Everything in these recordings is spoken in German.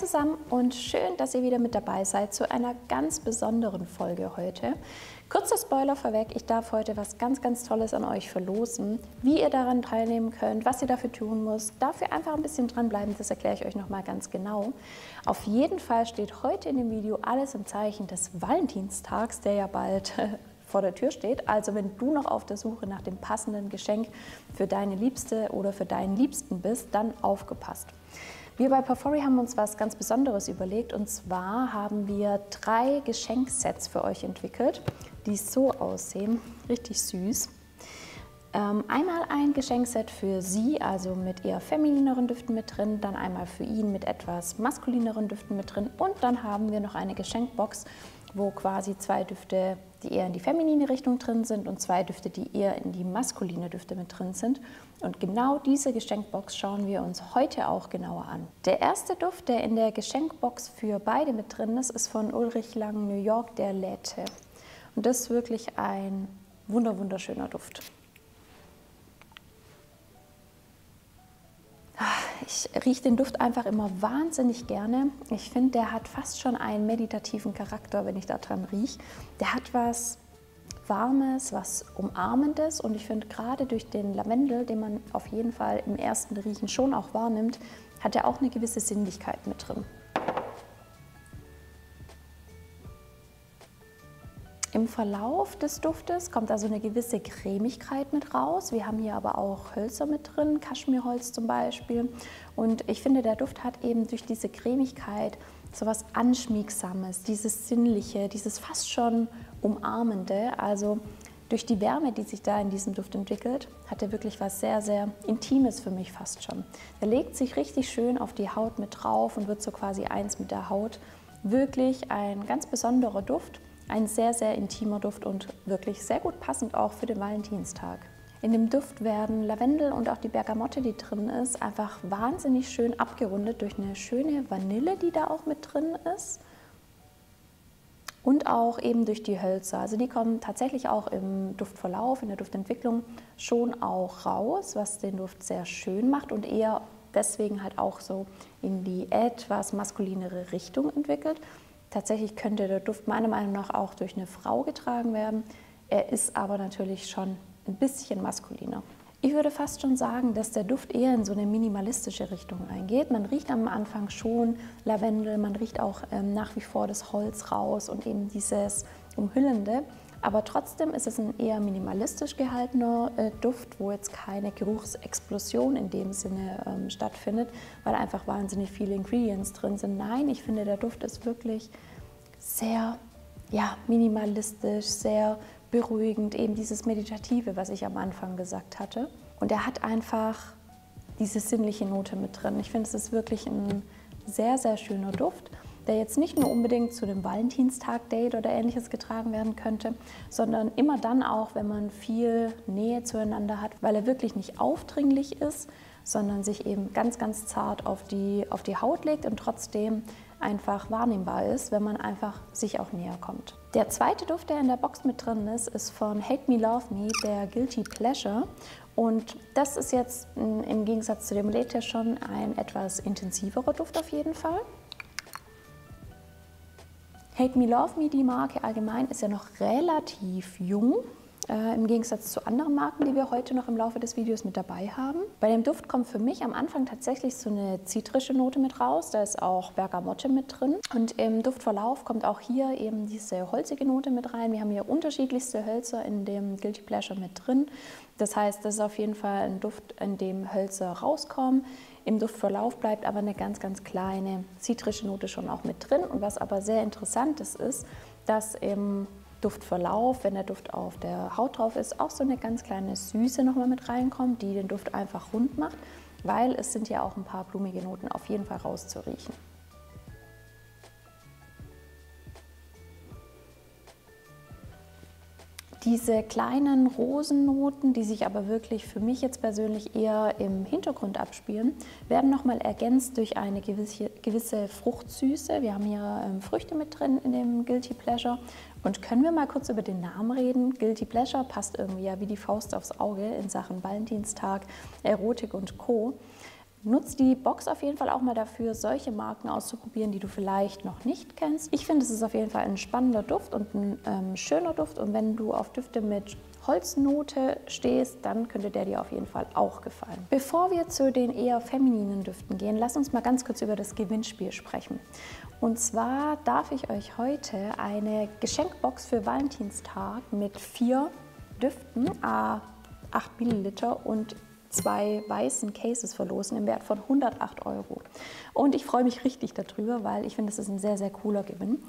zusammen und schön, dass ihr wieder mit dabei seid zu einer ganz besonderen Folge heute. Kurzer Spoiler vorweg, ich darf heute was ganz, ganz Tolles an euch verlosen. Wie ihr daran teilnehmen könnt, was ihr dafür tun müsst, dafür einfach ein bisschen dranbleiben, das erkläre ich euch nochmal ganz genau. Auf jeden Fall steht heute in dem Video alles im Zeichen des Valentinstags, der ja bald vor der Tür steht. Also wenn du noch auf der Suche nach dem passenden Geschenk für deine Liebste oder für deinen Liebsten bist, dann aufgepasst. Wir bei Perforry haben uns was ganz Besonderes überlegt, und zwar haben wir 3 Geschenksets für euch entwickelt, die so aussehen, richtig süß. Einmal ein Geschenkset für sie, also mit eher feminineren Düften mit drin, dann einmal für ihn mit etwas maskulineren Düften mit drin, und dann haben wir noch eine Geschenkbox, wo quasi 2 Düfte, die eher in die feminine Richtung drin sind, und 2 Düfte, die eher in die maskuline Düfte mit drin sind. Und genau diese Geschenkbox schauen wir uns heute auch genauer an. Der erste Duft, der in der Geschenkbox für beide mit drin ist, ist von Ulrich Lang New York, der Lethe. Und das ist wirklich ein wunderschöner Duft. Ich rieche den Duft einfach immer wahnsinnig gerne. Ich finde, der hat fast schon einen meditativen Charakter, wenn ich da dran rieche. Der hat was Warmes, was Umarmendes, und ich finde, gerade durch den Lavendel, den man auf jeden Fall im ersten Riechen schon auch wahrnimmt, hat er auch eine gewisse Sinnlichkeit mit drin. Im Verlauf des Duftes kommt also eine gewisse Cremigkeit mit raus. Wir haben hier aber auch Hölzer mit drin, Kaschmirholz zum Beispiel. Und ich finde, der Duft hat eben durch diese Cremigkeit so was Anschmiegsames, dieses Sinnliche, dieses fast schon Umarmende. Also durch die Wärme, die sich da in diesem Duft entwickelt, hat er wirklich was sehr, sehr Intimes für mich fast schon. Er legt sich richtig schön auf die Haut mit drauf und wird so quasi eins mit der Haut. Wirklich ein ganz besonderer Duft. Ein sehr, sehr intimer Duft und wirklich sehr gut passend auch für den Valentinstag. In dem Duft werden Lavendel und auch die Bergamotte, die drin ist, einfach wahnsinnig schön abgerundet durch eine schöne Vanille, die da auch mit drin ist. Und auch eben durch die Hölzer. Also die kommen tatsächlich auch im Duftverlauf, in der Duftentwicklung schon auch raus, was den Duft sehr schön macht und eher deswegen halt auch so in die etwas maskulinere Richtung entwickelt. Tatsächlich könnte der Duft meiner Meinung nach auch durch eine Frau getragen werden. Er ist aber natürlich schon ein bisschen maskuliner. Ich würde fast schon sagen, dass der Duft eher in so eine minimalistische Richtung eingeht. Man riecht am Anfang schon Lavendel, man riecht auch nach wie vor das Holz raus und eben dieses Umhüllende. Aber trotzdem ist es ein eher minimalistisch gehaltener Duft, wo jetzt keine Geruchsexplosion in dem Sinne stattfindet, weil einfach wahnsinnig viele Ingredients drin sind. Nein, ich finde, der Duft ist wirklich sehr minimalistisch, sehr beruhigend, eben dieses Meditative, was ich am Anfang gesagt hatte. Und er hat einfach diese sinnliche Note mit drin. Ich finde, es ist wirklich ein sehr, sehr schöner Duft, der jetzt nicht nur unbedingt zu dem Valentinstag-Date oder Ähnliches getragen werden könnte, sondern immer dann auch, wenn man viel Nähe zueinander hat, weil er wirklich nicht aufdringlich ist, sondern sich eben ganz, ganz zart auf die Haut legt und trotzdem einfach wahrnehmbar ist, wenn man einfach sich auch näher kommt. Der zweite Duft, der in der Box mit drin ist von Hate Me Love Me, der Guilty Pleasure. Und das ist jetzt im Gegensatz zu dem Lethe schon ein etwas intensiverer Duft auf jeden Fall. Hate Me Love Me, die Marke allgemein, ist ja noch relativ jung, im Gegensatz zu anderen Marken, die wir heute noch im Laufe des Videos mit dabei haben. Bei dem Duft kommt für mich am Anfang tatsächlich so eine zitrische Note mit raus, da ist auch Bergamotte mit drin. Und im Duftverlauf kommt auch hier eben diese holzige Note mit rein. Wir haben hier unterschiedlichste Hölzer in dem Guilty Pleasure mit drin. Das heißt, das ist auf jeden Fall ein Duft, in dem Hölzer rauskommen. Im Duftverlauf bleibt aber eine ganz, ganz kleine zitrische Note schon auch mit drin. Und was aber sehr interessant ist, dass im Duftverlauf, wenn der Duft auf der Haut drauf ist, auch so eine ganz kleine Süße nochmal mit reinkommt, die den Duft einfach rund macht, weil es sind ja auch ein paar blumige Noten auf jeden Fall rauszuriechen. Diese kleinen Rosennoten, die sich aber wirklich für mich jetzt persönlich eher im Hintergrund abspielen, werden nochmal ergänzt durch eine gewisse Fruchtsüße. Wir haben hier Früchte mit drin in dem Guilty Pleasure. Und können wir mal kurz über den Namen reden? Guilty Pleasure passt irgendwie ja wie die Faust aufs Auge in Sachen Valentinstag, Erotik und Co. Nutz die Box auf jeden Fall auch mal dafür, solche Marken auszuprobieren, die du vielleicht noch nicht kennst. Ich finde, es ist auf jeden Fall ein spannender Duft und ein schöner Duft. Und wenn du auf Düfte mit Holznote stehst, dann könnte der dir auf jeden Fall auch gefallen. Bevor wir zu den eher femininen Düften gehen, lass uns mal ganz kurz über das Gewinnspiel sprechen. Und zwar darf ich euch heute eine Geschenkbox für Valentinstag mit 4 Düften, 8 Milliliter und 2 weißen Cases verlosen im Wert von 108 €. Und ich freue mich richtig darüber, weil ich finde, es ist ein sehr, sehr cooler Gewinn.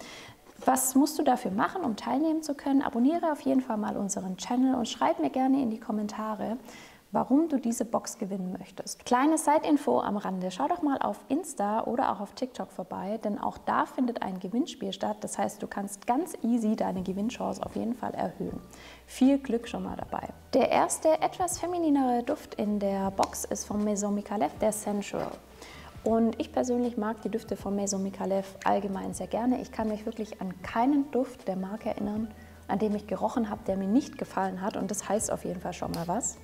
Was musst du dafür machen, um teilnehmen zu können? Abonniere auf jeden Fall mal unseren Channel und schreib mir gerne in die Kommentare, warum du diese Box gewinnen möchtest. Kleine Side-Info am Rande, schau doch mal auf Insta oder auch auf TikTok vorbei, denn auch da findet ein Gewinnspiel statt. Das heißt, du kannst ganz easy deine Gewinnchance auf jeden Fall erhöhen. Viel Glück schon mal dabei. Der erste, etwas femininere Duft in der Box ist von Maison Micallef, der Sensual. Und ich persönlich mag die Düfte von Maison Micallef allgemein sehr gerne. Ich kann mich wirklich an keinen Duft der Marke erinnern, an dem ich gerochen habe, der mir nicht gefallen hat. Und das heißt auf jeden Fall schon mal was.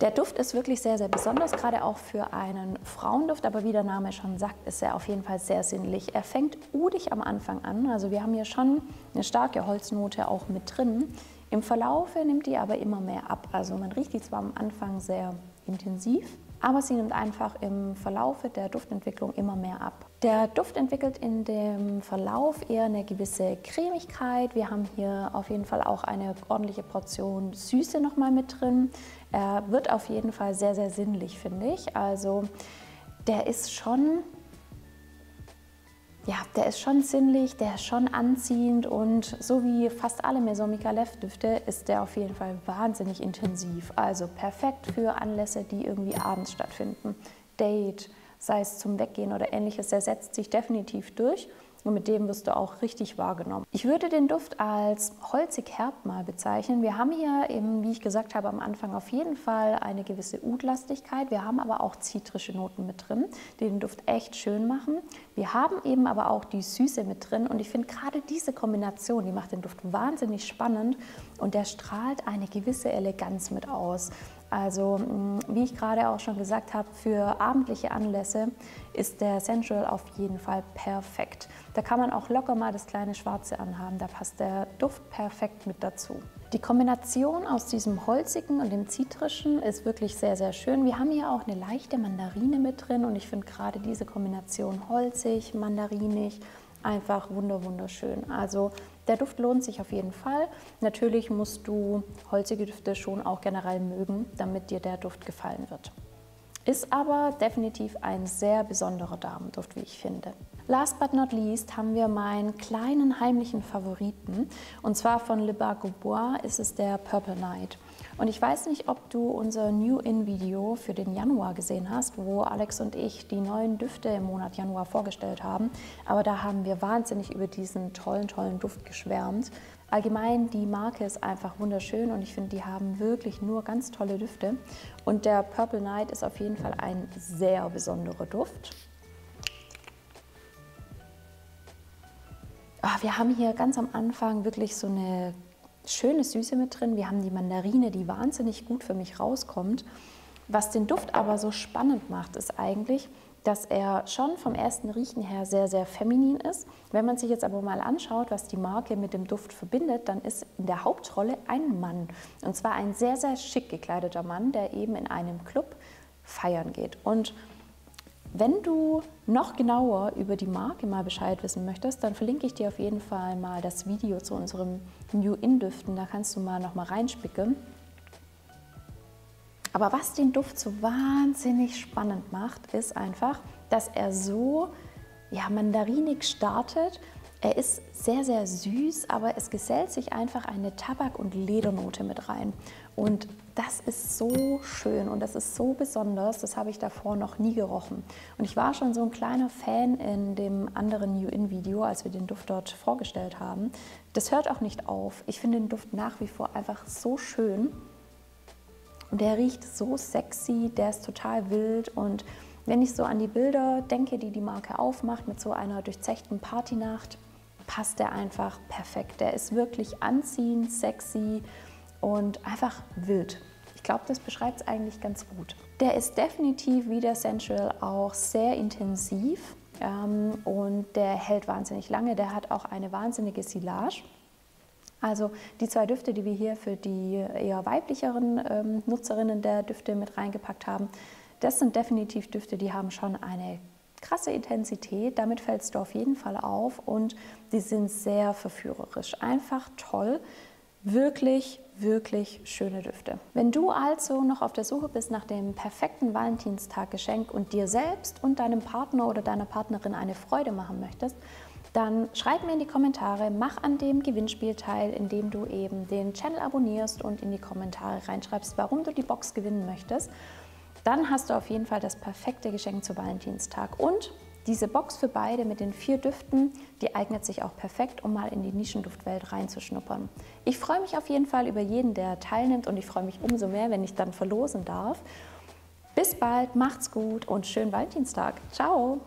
Der Duft ist wirklich sehr, sehr besonders, gerade auch für einen Frauenduft, aber wie der Name schon sagt, ist er auf jeden Fall sehr sinnlich. Er fängt udig am Anfang an, also wir haben hier schon eine starke Holznote auch mit drin. Im Verlauf nimmt die aber immer mehr ab, also man riecht die zwar am Anfang sehr intensiv, aber sie nimmt einfach im Verlauf der Duftentwicklung immer mehr ab. Der Duft entwickelt in dem Verlauf eher eine gewisse Cremigkeit. Wir haben hier auf jeden Fall auch eine ordentliche Portion Süße nochmal mit drin. Er wird auf jeden Fall sehr, sehr sinnlich, finde ich. Also der ist schon, ja, der ist schon sinnlich, der ist schon anziehend und so wie fast alle Maison Micallef Düfte ist der auf jeden Fall wahnsinnig intensiv. Also perfekt für Anlässe, die irgendwie abends stattfinden. Date, sei es zum Weggehen oder ähnliches, der setzt sich definitiv durch und mit dem wirst du auch richtig wahrgenommen. Ich würde den Duft als holzig-herb mal bezeichnen. Wir haben hier eben, wie ich gesagt habe, am Anfang auf jeden Fall eine gewisse Udlastigkeit. Wir haben aber auch zitrische Noten mit drin, die den Duft echt schön machen. Wir haben eben aber auch die Süße mit drin und ich finde gerade diese Kombination, die macht den Duft wahnsinnig spannend und der strahlt eine gewisse Eleganz mit aus. Also, wie ich gerade auch schon gesagt habe, für abendliche Anlässe ist der Sensual auf jeden Fall perfekt. Da kann man auch locker mal das kleine Schwarze anhaben, da passt der Duft perfekt mit dazu. Die Kombination aus diesem Holzigen und dem Zitrischen ist wirklich sehr, sehr schön. Wir haben hier auch eine leichte Mandarine mit drin und ich finde gerade diese Kombination holzig, mandarinig, einfach wunderschön. Also der Duft lohnt sich auf jeden Fall. Natürlich musst du holzige Düfte schon auch generell mögen, damit dir der Duft gefallen wird. Ist aber definitiv ein sehr besonderer Damenduft, wie ich finde. Last but not least haben wir meinen kleinen heimlichen Favoriten. Und zwar von Le Bar Gaubois ist es der Purple Night. Und ich weiß nicht, ob du unser New-In-Video für den Januar gesehen hast, wo Alex und ich die neuen Düfte im Monat Januar vorgestellt haben. Aber da haben wir wahnsinnig über diesen tollen Duft geschwärmt. Allgemein, die Marke ist einfach wunderschön und ich finde, die haben wirklich nur ganz tolle Düfte. Und der Purple Night ist auf jeden Fall ein sehr besonderer Duft. Wir haben hier ganz am Anfang wirklich so eine schöne Süße mit drin. Wir haben die Mandarine, die wahnsinnig gut für mich rauskommt. Was den Duft aber so spannend macht, ist eigentlich, dass er schon vom ersten Riechen her sehr, sehr feminin ist. Wenn man sich jetzt aber mal anschaut, was die Marke mit dem Duft verbindet, dann ist in der Hauptrolle ein Mann. Und zwar ein sehr, sehr schick gekleideter Mann, der eben in einem Club feiern geht. Und wenn du noch genauer über die Marke mal Bescheid wissen möchtest, dann verlinke ich dir auf jeden Fall mal das Video zu unserem New-In-Düften. Da kannst du mal noch mal reinspicken. Aber was den Duft so wahnsinnig spannend macht, ist einfach, dass er so mandarinig startet. Er ist sehr, sehr süß, aber es gesellt sich einfach eine Tabak- und Ledernote mit rein. Und das ist so schön und das ist so besonders, das habe ich davor noch nie gerochen. Und ich war schon so ein kleiner Fan in dem anderen New-In-Video, als wir den Duft dort vorgestellt haben. Das hört auch nicht auf. Ich finde den Duft nach wie vor einfach so schön. Und der riecht so sexy, der ist total wild und wenn ich so an die Bilder denke, die die Marke aufmacht mit so einer durchzechten Partynacht, passt der einfach perfekt. Der ist wirklich anziehend, sexy und einfach wild. Ich glaube, das beschreibt es eigentlich ganz gut. Der ist definitiv wie der Sensual auch sehr intensiv und der hält wahnsinnig lange. Der hat auch eine wahnsinnige Silage. Also die 2 Düfte, die wir hier für die eher weiblicheren Nutzerinnen der Düfte mit reingepackt haben, das sind definitiv Düfte, die haben schon eine krasse Intensität. Damit fällst du auf jeden Fall auf und die sind sehr verführerisch. Einfach toll. Wirklich, wirklich schöne Düfte. Wenn du also noch auf der Suche bist nach dem perfekten Valentinstag-Geschenk und dir selbst und deinem Partner oder deiner Partnerin eine Freude machen möchtest, dann schreib mir in die Kommentare, mach an dem Gewinnspiel teil, indem du eben den Channel abonnierst und in die Kommentare reinschreibst, warum du die Box gewinnen möchtest. Dann hast du auf jeden Fall das perfekte Geschenk zu Valentinstag. Und diese Box für beide mit den 4 Düften, die eignet sich auch perfekt, um mal in die Nischenduftwelt reinzuschnuppern. Ich freue mich auf jeden Fall über jeden, der teilnimmt und ich freue mich umso mehr, wenn ich dann verlosen darf. Bis bald, macht's gut und schönen Valentinstag. Ciao!